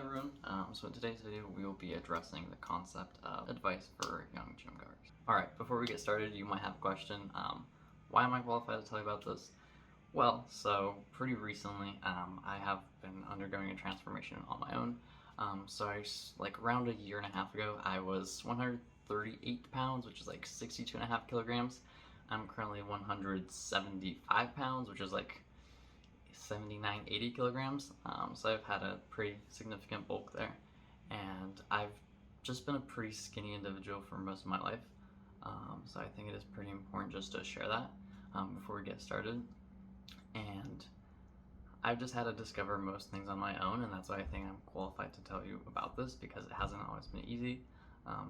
everyone. So in today's video, we will be addressing the concept of advice for young gym goers. Alright, before we get started, you might have a question. Why am I qualified to tell you about this? Well, so pretty recently, I have been undergoing a transformation on my own. Like around a year and a half ago, I was 138 pounds, which is like 62.5 kilograms. I'm currently 175 pounds, which is like 79, 80 kilograms. So I've had a pretty significant bulk there. And I've just been a pretty skinny individual for most of my life. So I think it is pretty important just to share that before we get started. And I've just had to discover most things on my own, and that's why I think I'm qualified to tell you about this, because it hasn't always been easy.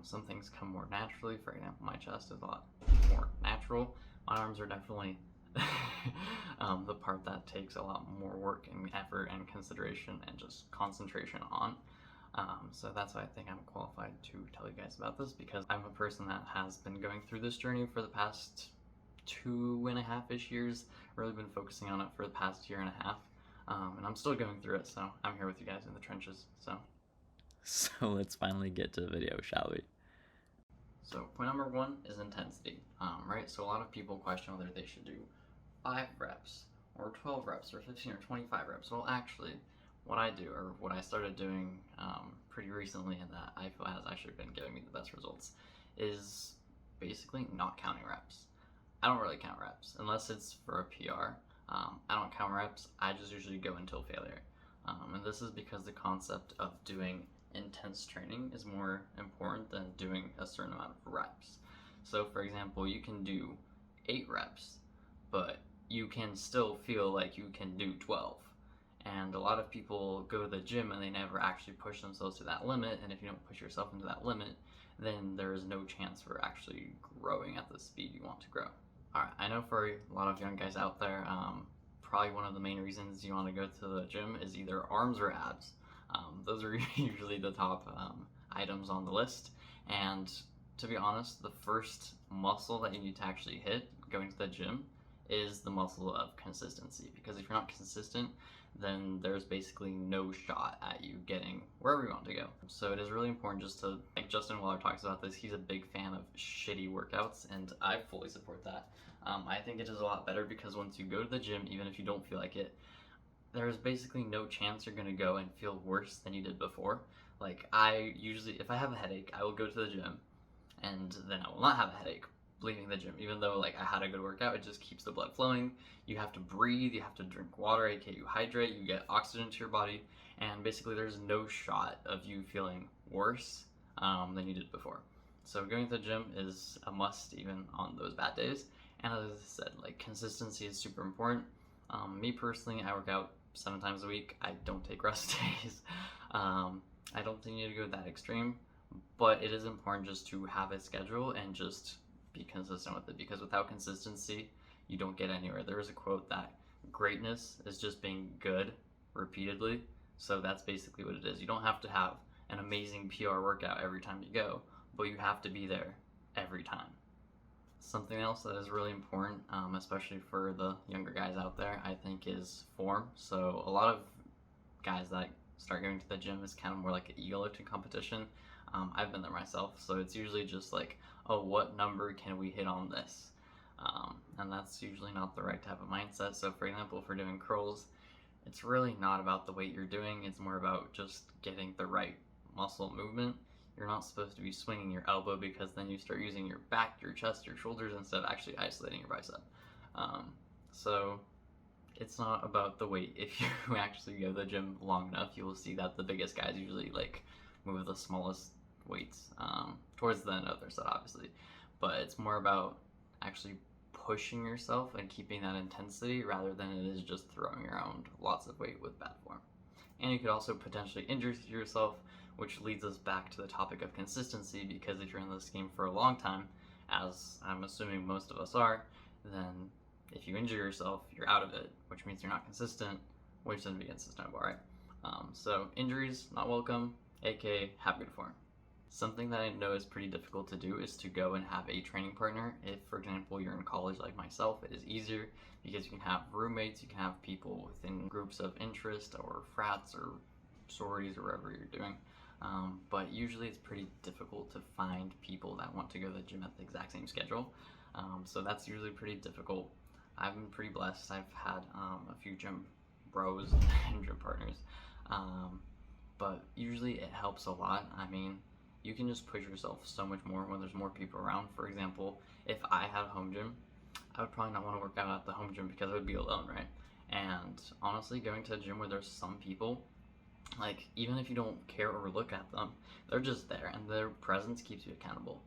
Some things come more naturally. For example, my chest is a lot more natural. My arms are definitely the part that takes a lot more work and effort and consideration and just concentration on. So that's why I think I'm qualified to tell you guys about this, because I'm a person that has been going through this journey for the past 2.5-ish years, really been focusing on it for the past year and a half, and I'm still going through it, so I'm here with you guys in the trenches. So let's finally get to the video, shall we? So point number one is intensity, right? So a lot of people question whether they should do 5 reps or 12 reps or 15 or 25 reps. Well, actually, what I do, or what I started doing pretty recently, and that I feel has actually been giving me the best results, is basically not counting reps. I don't really count reps unless it's for a PR. I don't count reps. I just usually go until failure. And this is because the concept of doing intense training is more important than doing a certain amount of reps. So for example, you can do 8 reps, but you can still feel like you can do 12. And a lot of people go to the gym and they never actually push themselves to that limit, and if you don't push yourself into that limit, then there is no chance for actually growing at the speed you want to grow. Alright, I know for a lot of young guys out there, probably one of the main reasons you want to go to the gym is either arms or abs. Those are usually the top items on the list, and to be honest, the first muscle that you need to actually hit going to the gym is the muscle of consistency, because if you're not consistent, then there's basically no shot at you getting wherever you want to go. So it is really important just to, like Justin Waller talks about this, he's a big fan of shitty workouts, and I fully support that. I think it is a lot better because once you go to the gym, even if you don't feel like it, there's basically no chance you're gonna go and feel worse than you did before. Like, I usually, if I have a headache, I will go to the gym, and then I will not have a headache leaving the gym. Even though like I had a good workout, it just keeps the blood flowing. You have to breathe, you have to drink water, aka you hydrate, you get oxygen to your body, and basically there's no shot of you feeling worse than you did before. So going to the gym is a must even on those bad days. And as I said, like, consistency is super important. Me personally, I work out 7 times a week. I don't take rest days. I don't think you need to go that extreme, but it is important just to have a schedule and just be consistent with it, because without consistency, you don't get anywhere. There is a quote that greatness is just being good repeatedly. So that's basically what it is. You don't have to have an amazing PR workout every time you go, but you have to be there every time. Something else that is really important, especially for the younger guys out there, I think, is form. So a lot of guys that start going to the gym is kind of more like an ego lifting competition. I've been there myself, so it's usually just like, oh, what number can we hit on this? And that's usually not the right type of mindset. So for example, if we're doing curls, it's really not about the weight you're doing, it's more about just getting the right muscle movement. You're not supposed to be swinging your elbow, because then you start using your back, your chest, your shoulders, instead of actually isolating your bicep. So it's not about the weight. If you actually go to the gym long enough, you will see that the biggest guys usually like move the smallest weights towards the other side, obviously. But it's more about actually pushing yourself and keeping that intensity rather than it is just throwing around lots of weight with bad form. And you could also potentially injure yourself, which leads us back to the topic of consistency, because if you're in this game for a long time, as I'm assuming most of us are, then if you injure yourself, you're out of it, which means you're not consistent, which doesn't be consistent about, right? So injuries, not welcome, aka have good form. Something that I know is pretty difficult to do is to go and have a training partner. If, for example, you're in college like myself, it is easier because you can have roommates, you can have people within groups of interest or frats or sororities or whatever you're doing. But usually it's pretty difficult to find people that want to go to the gym at the exact same schedule. So that's usually pretty difficult. I've been pretty blessed. I've had a few gym bros and gym partners. But usually it helps a lot. I mean, you can just push yourself so much more when there's more people around. For example, if I had a home gym, I would probably not want to work out at the home gym because I would be alone, right? And honestly, going to a gym where there's some people, like, even if you don't care or look at them, they're just there, and their presence keeps you accountable.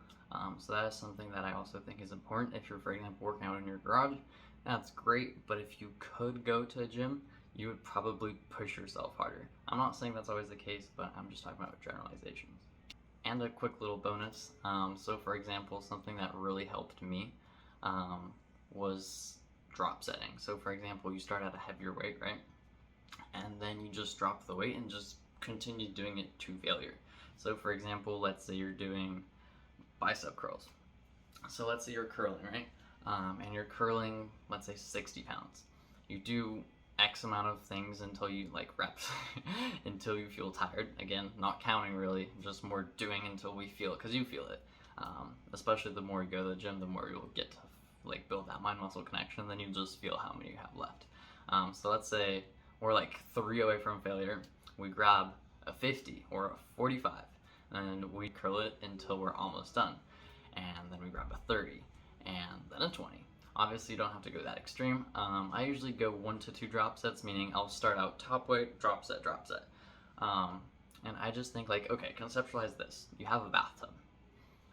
So that is something that I also think is important. If you're, for example, working out in your garage, that's great, but if you could go to a gym, you would probably push yourself harder. I'm not saying that's always the case, but I'm just talking about generalizations. And a quick little bonus, so for example, something that really helped me was drop setting. So for example, you start at a heavier weight, right? And then you just drop the weight and just continue doing it to failure. So for example, let's say you're doing bicep curls. So let's say you're curling, right? And you're curling, let's say 60 pounds. You do X amount of things until you, like, reps, until you feel tired. Again, not counting really, just more doing until we feel it, because you feel it. Especially the more you go to the gym, the more you'll get to, like, build that mind-muscle connection, then you just feel how many you have left. So let's say we're like 3 away from failure. We grab a 50 or a 45, and we curl it until we're almost done. And then we grab a 30, and then a 20. Obviously, you don't have to go that extreme. I usually go 1 to 2 drop sets, meaning I'll start out top weight, drop set, drop set. And I just think, like, okay, conceptualize this. You have a bathtub,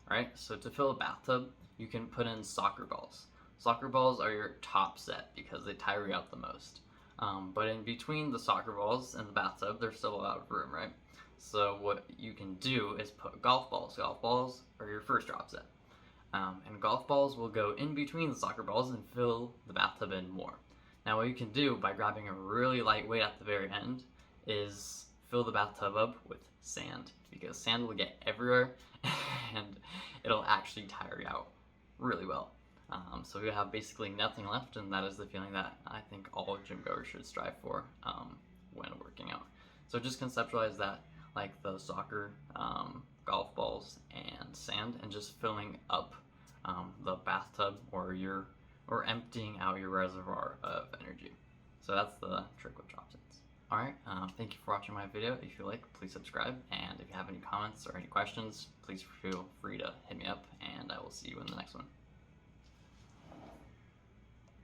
right? So to fill a bathtub, you can put in soccer balls. Soccer balls are your top set because they tire you out the most. But in between the soccer balls and the bathtub, there's still a lot of room, right? So what you can do is put golf balls. Golf balls are your first drop set. And golf balls will go in between the soccer balls and fill the bathtub in more. Now what you can do by grabbing a really light weight at the very end is fill the bathtub up with sand, because sand will get everywhere and it'll actually tire you out really well. So you have basically nothing left, and that is the feeling that I think all gym goers should strive for when working out. So just conceptualize that, like the soccer, golf balls, and sand, and just filling up the bathtub or emptying out your reservoir of energy. So that's the trick with drop sets. Alright, thank you for watching my video. If you like, please subscribe, and if you have any comments or any questions, please feel free to hit me up, and I will see you in the next one.